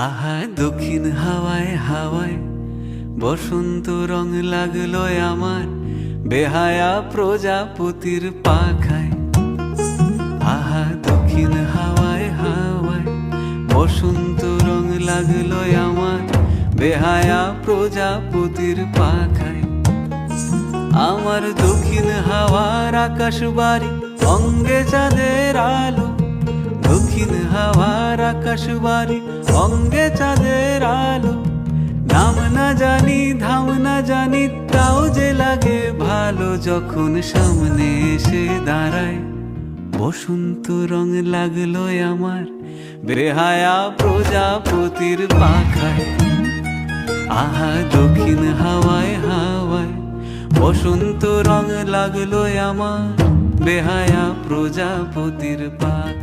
আহা দক্ষিণ হাওয়ায় হাওয়ায় বসন্ত রং লাগলো আমার বেহায়া প্রজাপতির পাখায়। আহা দক্ষিণ হাওয়ায় হাওয়ায় বসন্ত রং লাগলো আমার বেহায়া প্রজাপতির পাখায়। আমার দক্ষিণ হাওয়ার আকাশ বাড়ি অঙ্গে চাঁদের আলো, দক্ষিণ হাওয়ার আকাশ বাড়ি অঙ্গে চাঁদের আলো। নাম না জানি ধাম না জানি তাও যে লাগে ভালো যখন সামনে এসে দাঁড়ায়। বসন্ত রং লাগলো আমার বেহায়া প্রজাপতির পাখায়। আহা দক্ষিণ হাওয়ায় হাওয়ায় বসন্ত রং লাগলো আমার বেহায়া প্রজাপতির পাখায়।